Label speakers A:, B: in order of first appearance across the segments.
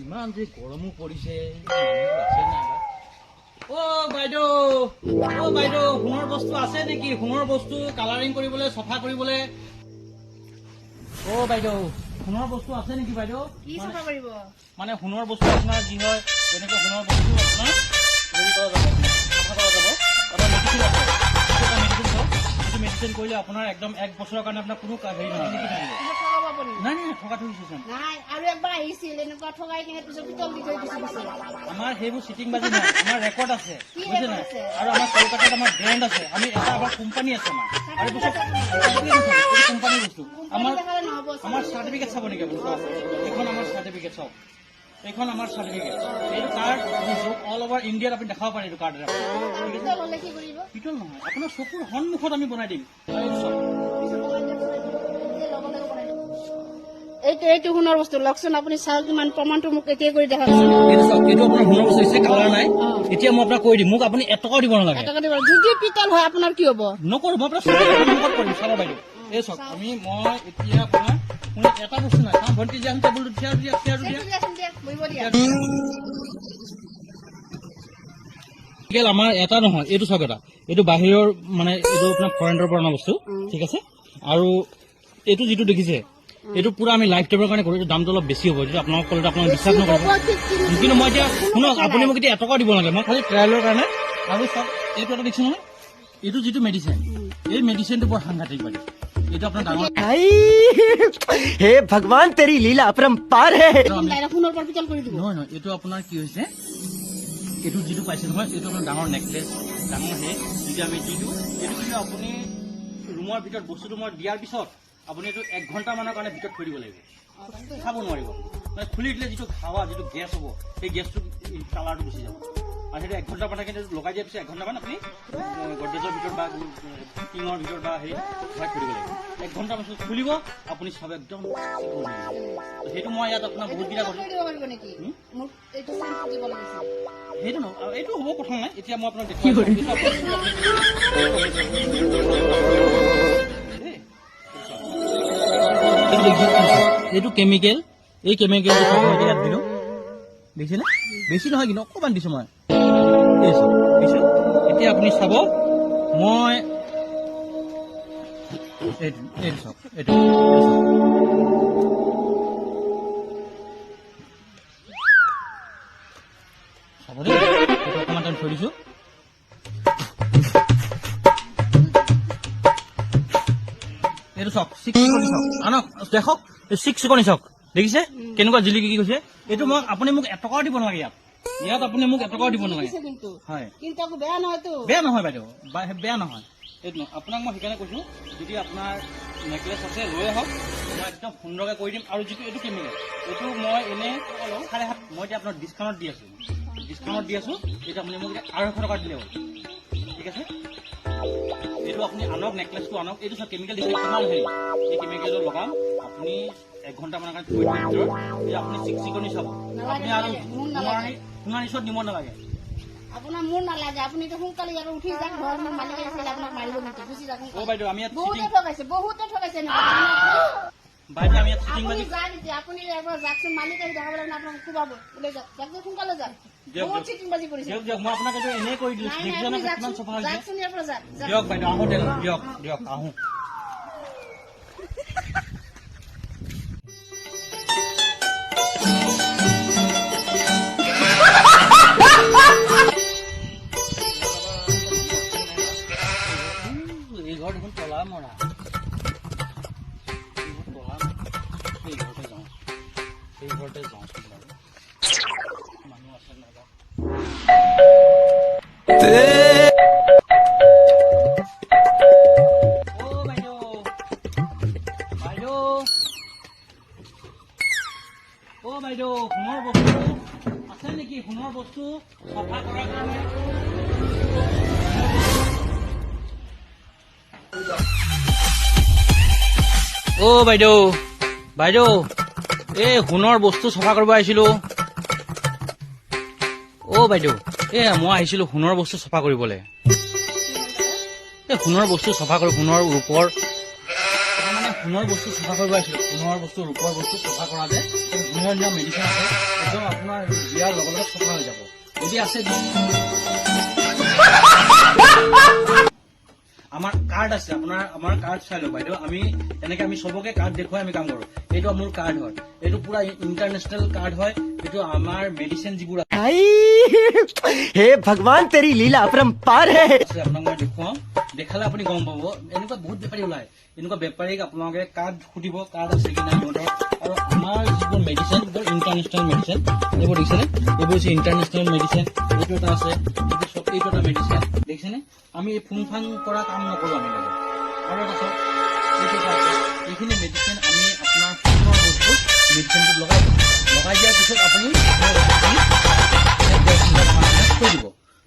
A: ইমান যে গৰমো পৰিছে আছে নাই বাইদেউ সোণৰ বস্তু আছে নেকি সোণৰ বস্তু কালাৰিং কৰিবলৈ চফা কৰিবলৈ বাইদেউ সোণৰ বস্তু আছে নেকি বাইদেউ
B: কি চফা কৰিব
A: মানে সোণৰ বস্তু আপোনাৰ যি হয় যেনেকৈ সোণৰ বস্তু আপোনাৰ হেৰি কৰা যাব চফা কৰা যাব আপোনাৰ মেডিচিন আছে মেডিচিন কৰিলে আপোনাৰ একদম 1 বছৰৰ কাৰণে আপোনাৰ কোনো হেৰি নহয় নাই ঠকা থৈছে
B: আৰু একবাৰ আহিছিল এনেকুৱা ঠগাই কিনে পিছত পিতল দি থৈ দিছে
A: আমাৰ সেইবোৰ চিটিং বাজি নাই আমাৰ ৰেকৰ্ড আছে বুজিছে নাই আৰু আমাৰ কলকাতাত আমাৰ ব্ৰেণ্ড আছে আমি এটা আমাৰ কোম্পানী আছে আমাৰ আৰু পিছত কোম্পানী বস্তু আমাৰ চাৰ্টিফিকেট চাব নেকি এইখন আমাৰ চাৰ্টিফিকেট চাওক এইখন আমাৰ চাৰ্টিফিকেট এইটো কাৰ্ড অল অভাৰ ইণ্ডিয়াত আপুনি দেখাব পাৰে এইটো কাৰ্ডেৰে পিতল নহয় আপোনাৰ চকুৰ সন্মুখত আমি বনাই দিম
B: এইটো সোণৰ বস্তু লওকচোন আপুনি চাওক কিমান প্ৰমাণটো মোক এতিয়া কৰি দেখাওকচোন
A: এইটো চাওক এইটো আপোনাৰ সোণৰ বস্তু হৈছে কালাৰ নাই এতিয়া মই আপোনাক কৈ দিম মোক আপুনি 1 টকাও দিব নালাগে
B: যদি পিতল হয় আপোনাৰ কি হ'ব
A: নকৰো মই আপোনাৰ চকুৰ সন্মুখত কৰিম চাব বাইদেউ এই চাওক মই এতিয়া আপোনাৰ এটা বস্তু নাই কাৰণ ভণ্টি যে টেবুলটো থিয় দিয়া আমাৰ এটা নহয় এইটো চাওক এটা এইটো বাহিৰৰ মানে এইটো আপোনাৰ ফৰেনৰ পৰা অনা বস্তু ঠিক আছে আৰু এইটো যিটো দেখিছে এইটো পুৰা আমি লাইফ টাইমৰ কাৰণে কৰো এইটো দামটো অলপ বেছি হ'ব যদি আপোনাক ক'লে আপোনাক বিশ্বাস নকৰিব কিন্তু মই এতিয়া শুনক আপুনি মোক এতিয়া 1 টকা দিব নালাগে মই খালি ট্ৰায়েলৰ কাৰণে আৰু চাওক এইটো এটা দেখিছে নহয় এইটো যিটো মেডিচিন এই মেডিচিনটো বৰ সাংঘাতিক বাইদেউ এইটো আপোনাৰ ডাঙৰ
C: हे भगवान तेरी लीला अपरंपार है
A: নহয় এইটো আপোনাৰ কি হৈছে এইটো যিটো পাইছে নহয় এইটো আপোনাৰ ডাঙৰ নেকলেছ ডাঙৰ হে যদি আমি দি দিওঁ এইটো কিন্তু আপুনি ৰুমৰ ভিতৰত বস্তুটো মই দিয়াৰ পিছত আপুনি এইটো 1 ঘণ্টা মানৰ কাৰণে ভিতৰত থৈ দিব লাগিব খাব নোৱাৰিব মানে খুলি দিলে যিটো হাৱা যিটো গেছ হ'ব সেই গেছটো কালাৰটো গুচি যাব আৰু সেইটো 1 ঘণ্টা মানে কিন্তু লগাই দিয়াৰ পিছত 1 ঘণ্টামান আপুনি গডৰেজৰ ভিতৰত বা টিঙৰ ভিতৰত বা হেৰি ভৰাই থৈ দিব লাগিব 1 ঘণ্টা পাছত খুলিব আপুনি চব একদম সেইটো মই ইয়াত আপোনাৰ বহুতকেইটা কৰিছোঁ সেইটো নহয় এইটো হ'ব কথা নাই এতিয়া মই আপোনাক দেখুৱাই এইটো কেমিকেল এই কেমিকেলটো ইয়াত দিলোঁ দেখিছেনে বেছি নহয় কিন্তু অকণমান দিছোঁ মই দিছোঁ এতিয়া আপুনি চাব মই এইটো চাওক এইটো চাব দেই এইটো অকণমান টাইম থৈ দিছোঁ এইটো চাওক 6 চিকনি চাওক আনক দেখক 6 চিকনি চাওক দেখিছে কেনেকুৱা জিলিকি কি কৈছে এইটো মই আপুনি মোক 1 টকাও দিব নালাগে ইয়াত আপুনি মোক 1 টকাও দিব নালাগে হয় বেয়া নহয় বাইদেউ বেয়া নহয় এইটো আপোনাক মই সেইকাৰণে কৈছোঁ যদি আপোনাৰ নেকলেছ আছে লৈ আহক মই একদম সুন্দৰকৈ কৰি দিম আৰু যিটো এইটো কেমিকেল এইটো মই এনেই 7.5 মই এতিয়া আপোনাক ডিছকাউণ্ট দি আছোঁ এইটো আপুনি মোক 250 টকা দিলে হ'ল ঠিক আছে এইটো আপুনি আনক নেকলেছটো আনক এইটো চাওক কেমিকেল দিছে কিমান হেৰি এই কেমিকেলটো লগাম আপুনি 1 ঘণ্টামানৰ কাৰণে থৈ দিম ভিতৰত এই আপুনি চিকচিকনি চাব আপুনি আৰু সোণাৰ নিচত নিব নালাগে
B: আপোনাৰ মোৰ নালাগে আপুনি সোনকালে ইয়াত উঠি যাওক ঘৰ মোৰ মালিক আহিছিলে আপোনাক মাৰিব নেকি গুচি যাওক
A: বাইদেউ আমি ইয়াত
B: বহুতে ঠগাইছে
A: বাইদেউ আমি ইয়াত চিটিং বাজি
B: আপুনি এবাৰ যাওকচোন মালিক আহি দেখাব লাগে আপোনাক কোবাব ওলাই যাওক সোনকালে যাওক বহুত চিটিং বাজি কৰিছে
A: মই আপোনাক এইটো এনেই কৰি দিলোঁ কিমান চফা হৈছে
B: যাওকচোন ইয়াৰ পৰা যাওক
A: দিয়ক বাইদেউ আহোঁ দিয়ক আহোঁ এই ঘৰ দেখোন তলা মৰা এই ঘৰতে যাওঁ মানুহ আছে নাযাওঁ বাইদেউ সোণৰ বস্তু আছে নেকি সোণৰ বস্তু চফা কৰাৰ কাৰণে বাইদেউ এই সোণৰ বস্তু চফা কৰিব আহিছিলো বাইদেউ মই আহিছিলো সোণৰ বস্তু চফা কৰিবলৈ সোণৰ বস্তু চফা কৰি সোণৰ ৰূপৰ মানে সোণৰ বস্তু চাফা কৰিব আহিছিলোঁ। সোণৰ বস্তু, ৰূপৰ বস্তু চাফা কৰা যে ধুনীয়া ধুনীয়া মেডিচিন আছে, একদম আপোনাৰ দিয়াৰ লগে লগে চাফা হৈ যাব। যদি আছে আমাৰ কাৰ্ড আছে, আমাৰ কাৰ্ড চাই লওক বাইদেউ। আমি চবকে কাৰ্ড দেখুৱাই আমি কাম কৰোঁ। এইটো মোৰ কাৰ্ড হয়, এইটো পুৰা ইণ্টাৰনেশ্যনেল কাৰ্ড হয়। এইটো আমাৰ মেডিচিন যিবোৰ
C: भाई हे भगवान तेरी लीला अपरंपार है
A: আছে আপোনাক মই দেখুৱাওঁ, দেখালে আপুনি গম পাব। এনেকুৱা বহুত বেপাৰী ওলায়, এনেকুৱা বেপাৰীক আপোনালোকে কাৰ্ড সুধিব, কাৰ্ড আছে কি নাই সিহঁতৰ। আৰু আমাৰ যিবোৰ মেডিচিন, এইবোৰ ইণ্টাৰনেশ্যনেল মেডিচিন, এইবোৰ দেখিছেনে? এইবোৰ হৈছে ইণ্টাৰনেশ্যনেল মেডিচিন। এইটো এটা আছে, এইটো এটা মেডিচিন, দেখিছেনে? আমি এই ফুং কৰা কাম নকৰোঁ আমি লগত। আৰু এটা চাওক, এইটো এটা আছে। এইখিনি মেডিচিন আমি আপোনাৰ ফুঙৰ বস্তু মেডিচিনটোত লগাই দিয়াৰ পিছত আপুনি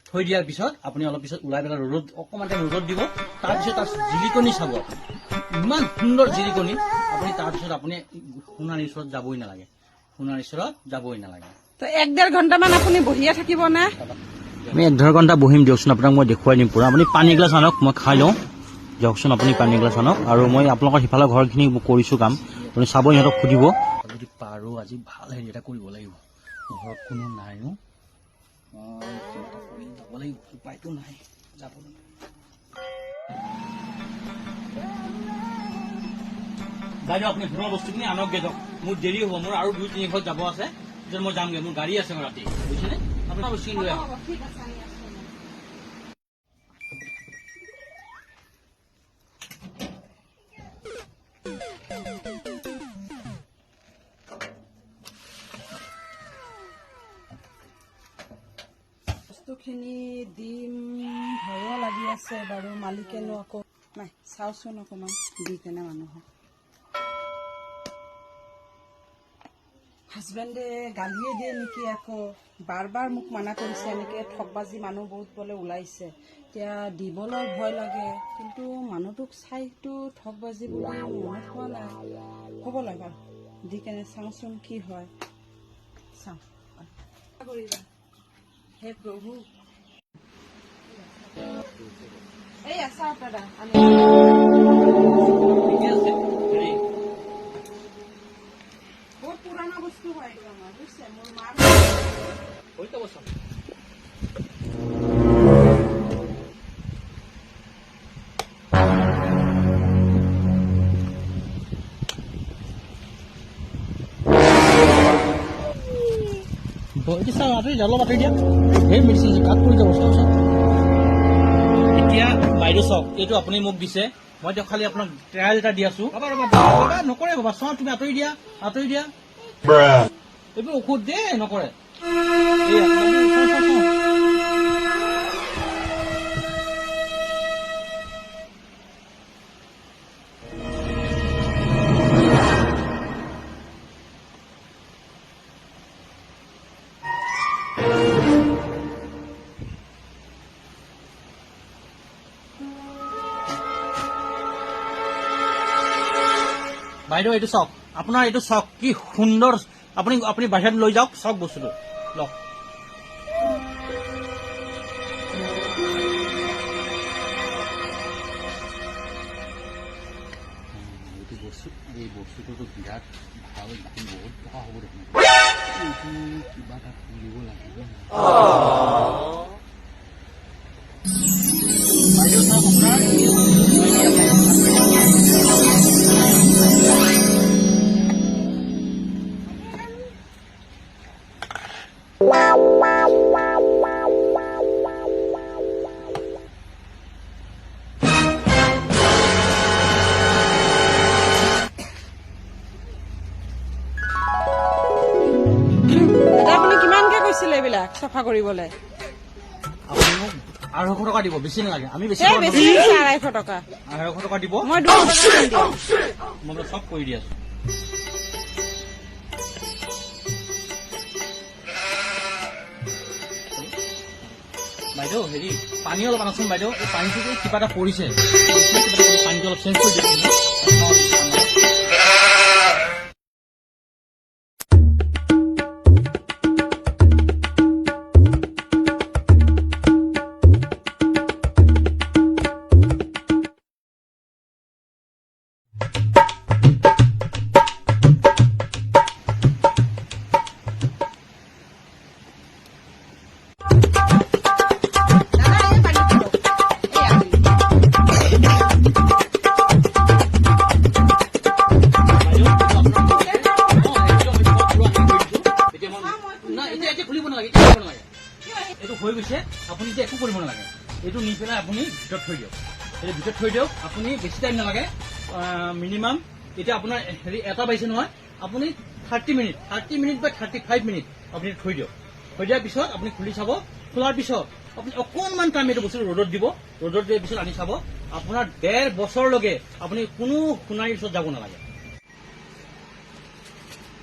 A: থৈ দিয়াৰ পিছত আপুনি অলপ পিছত ওলাই পেলাই ৰ'দত অকণমান টাইম ৰ'দত দিব। তাৰপিছত তাৰ জিলিকনি চাব, ইমান সুন্দৰ জিলিকনি। আপুনি তাৰপিছত আপুনি সোণাৰীশ্বৰত যাবই নালাগে, সোণাৰীশ্বৰত যাবই নালাগে।
D: তো 1-1.5 ঘণ্টামান আপুনি বহিয়ে থাকিব নে?
A: আমি 1-1.5 ঘণ্টা বহিম দিয়কচোন, আপোনাক মই দেখুৱাই দিম পুৰা। আপুনি পানী এগিলাচ আনক, মই খাই লওঁ দিয়কচোন। আপুনি পানী এগিলাচ আনক, আৰু মই আপোনালোকৰ সিফালে ঘৰখিনি কৰিছোঁ কাম, আপুনি চাব, সিহঁতক সুধিব। যদি পাৰোঁ আজি ভাল হেৰি এটা কৰিব লাগিব, ঘৰত কোনো নাইও, চিন্তা কৰি যাব লাগিব, উপায়তো নাই যাবলৈ। বাইদেউ আপুনি সোণৰ বস্তুখিনি আনকগে যাওক, মোৰ দেৰি হ'ব, মোৰ আৰু 2-3 ঘৰত যাব আছে, পিছত মই যামগৈ, মোৰ গাড়ী আছে ৰাতি, বুজিছেনে? আপোনাৰ বস্তুখিনি লৈ আহক।
B: ঠিক আছে, আমি আছোঁ।
D: বস্তুখিনি দিম, ভয়ো লাগি আছে বাৰু। মালিকেনো আকৌ নাই, চাওঁচোন অকণমান দি কেনে মানুহক। হাজবেণ্ডে গালিয়ে দিয়ে নেকি আকৌ, বাৰ বাৰ মোক মানা কৰিছে। এনেকৈ ঠগবাজি মানুহ বহুত বোলে ওলাইছে, এতিয়া দিবলৈ ভয় লাগে। কিন্তু মানুহটোক চাইতো ঠগবাজি বুলি মনত হোৱা নাই। হ'ব লাগে দি কেনে চাওঁচোন কি হয়, চাওঁ। কৰিবা হে প্ৰভু, এই আছা দাদা
A: ঠিকে আছে, হেৰি
D: বহুত পুৰণা বস্তু হয় এইটো আমাৰ, বুজিছে? মোৰ মাৰ
A: হৈ যাব চব। চাওঁ আঁতৰি অলপ আঁতৰি দিয়া, সেই মেডিচিন কাট কৰি যাব চাওঁচোন। এতিয়া বাইদেউ চাওক, এইটো আপুনি মোক দিছে, মই এতিয়া খালি আপোনাক ট্ৰায়েল এটা দি আছো। ৰবা নকৰে বাবা, চাওঁ তুমি আঁতৰি দিয়া, আঁতৰি দিয়া। এইবোৰ ঔষধ দেই, নকৰে। এয়া, চাওঁ, চাওঁ, চাওঁ। বাইদেউ এইটো চাওক, আপোনাৰ এইটো চাওক কি সুন্দৰ। আপুনি বাহিৰত লৈ যাওক, চাওক বস্তুটো লওক। এই বস্তুটোতো বিৰাট ভাল, বহুত টকা হ'ব দেখোন। এইটো কিবা এটা কৰিব লাগিব। বাইদেউ চাওক, আপোনাৰ
D: আপুনি কিমানকে কৈছিলে এইবিলাক চাফা কৰিবলৈ?
A: আপুনি মোক 250 টকা দিব, বেছি নালাগে। আমি বেছি
D: এই বেছি হৈছে 250 টকা।
A: 250 টকা দিব,
D: মই 200 টকা দিম।
A: মই চব কৰি দি আছো। বাইদেউ হেৰি পানী অলপ আনাচোন বাইদেউ, এই পানীটো কিবা এটা পৰিছে, পানীটো অলপ চেঞ্জ কৰি দিয়কচোন। হৈ গৈছে আপুনি এতিয়া একো কৰিব নালাগে এইটো নি পেলাই আপুনি ভিতৰত থৈ দিয়ক এইটো ভিতৰত থৈ দিয়ক আপুনি বেছি টাইম নালাগে মিনিমাম এতিয়া আপোনাৰ হেৰি এটা পাইছে নহয় আপুনি 30 মিনিট বা 35 মিনিট আপুনি থৈ দিয়ক থৈ দিয়াৰ পিছত আপুনি খুলি চাব খোলাৰ পিছত আপুনি অকণমান টাইম এইটো বস্তু ৰ'দত দিব ৰ'দত দিয়াৰ পিছত আনি চাব আপোনাৰ 1.5 বছৰলৈকে আপুনি কোনো সোণাৰীৰ ওচৰত যাব নালাগে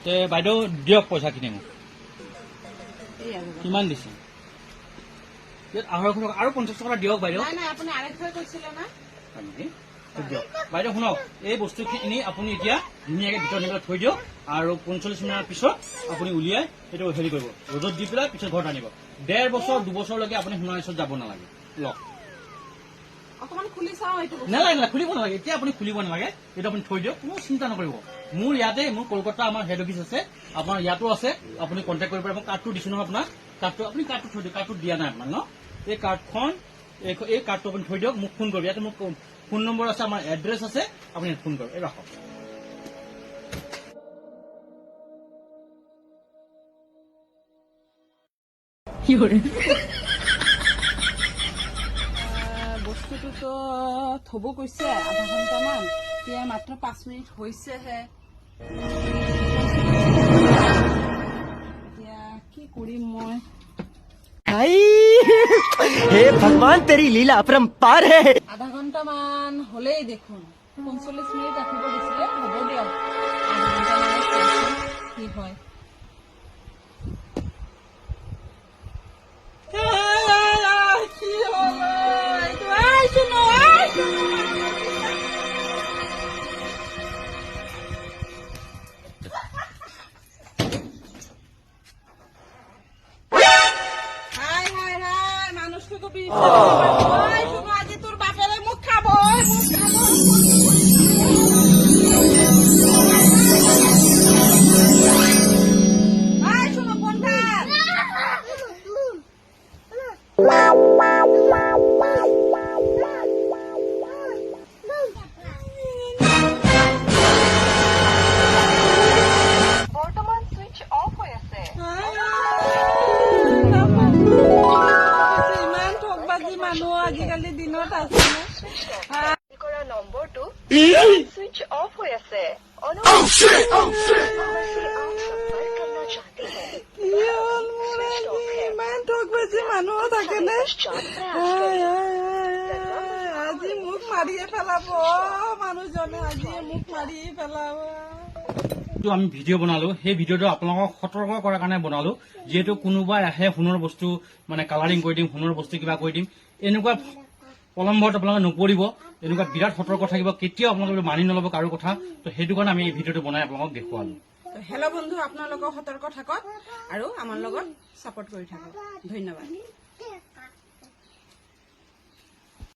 A: তে বাইদেউ দিয়ক পইচাখিনি মোক
D: এই আৰু
A: কিমান দিছে ইয়াত 250 টকা আৰু 50 টকা দিয়ক বাইদেউ
D: নাই নাই আপুনি 250 কৈছিলে না
A: হয় নেকি? দিয়ক বাইদেউ শুনক এই বস্তুখিনি আপুনি এতিয়া ধুনীয়াকৈ ভিতৰত নিবলৈ থৈ দিয়ক আৰু 45 মিনিটৰ পিছত আপুনি উলিয়াই সেইটো হেৰি কৰিব ৰ'দত দি পেলাই পিছত ঘৰত আনিব 1.5 বছৰ 2 বছৰলৈকে আপুনি সোণাৰীৰ ওচৰত যাব নালাগে লওক
D: অকমান খুলি চাওঁ এইটো বস্তু।
A: নালাগে খুলিব নালাগে এতিয়া আপুনি খুলিব নালাগে এইটো আপুনি থৈ দিয়ক কোনো চিন্তা নকৰিব মোৰ ইয়াতে মোৰ কলকাতা আমাৰ হেড অফিচ আছে আপোনাৰ ইয়াতো আছে আপুনি কণ্টেক্ট কৰিব পাৰিব মই কাৰ্ডটো দিছোঁ নহয় আপোনাক কাৰ্ডটো আপুনি কাৰ্ডটো থৈ দিয়ক কাৰ্ডটো দিয়া নাই আপোনাক ন এই কাৰ্ডখন এই কাৰ্ডটো আপুনি থৈ দিয়ক মোক ফোন কৰিব ইয়াতে মোক ফোন নম্বৰ আছে আমাৰ এড্ৰেছ আছে আপুনি ফোন কৰিব এই ৰাখক
D: বস্তুটোতো থব কৈছে আধা ঘণ্টামান এতিয়া মাত্ৰ 5 মিনিট হৈছেহে এতিয়া কি কৰিম মই
C: भाई हे भगवान तेरी लीला अपरंपार है
D: আধা ঘণ্টামান হলেই দেখোন 45 মিনিট ৰাখিব দিছিলে হ'ব দিয়ক আধা ঘণ্টামানত চাইছোঁ কি হয় মানুষকে আজি তোর বাপেরে মুখ খাবো শুনো কোনটা
E: বৰ্তমান সুইচ অফ হৈ আছে
D: ইমান ঠগবাজি মানুহ আজিকালি দিনত আছে
E: কৰা নম্বৰটো সুইচ অফ হৈ আছে
D: ইমান ঠগবাজি মানুহ থাকেনে আজি মোক মাৰিয়ে পেলাব মানুহজনে আজি মোক মাৰিয়ে পেলাব
A: আমি ভিডিঅ' বনালো সেই ভিডিঅ'টো আপোনালোকক সতৰ্ক কৰাৰ কাৰণে বনালো যিহেতু কোনোবাই আহে সোণৰ বস্তু মানে কালাৰিং কৰি দিম সোণৰ বস্তু কিবা কৰি দিম এনেকুৱা প্ৰলম্বত আপোনালোকে নপৰিব এনেকুৱা বিৰাট সতৰ্ক থাকিব কেতিয়াও আপোনালোকে মানি নল'ব কাৰো কথা তো সেইটো কাৰণে আমি এই ভিডিঅ'টো বনাই আপোনালোকক দেখুৱালো
D: হেল্ল' বন্ধু আপোনালোকক সতৰ্ক থাকক আৰু আমাৰ লগত ছাপোৰ্ট কৰি থাকক ধন্যবাদ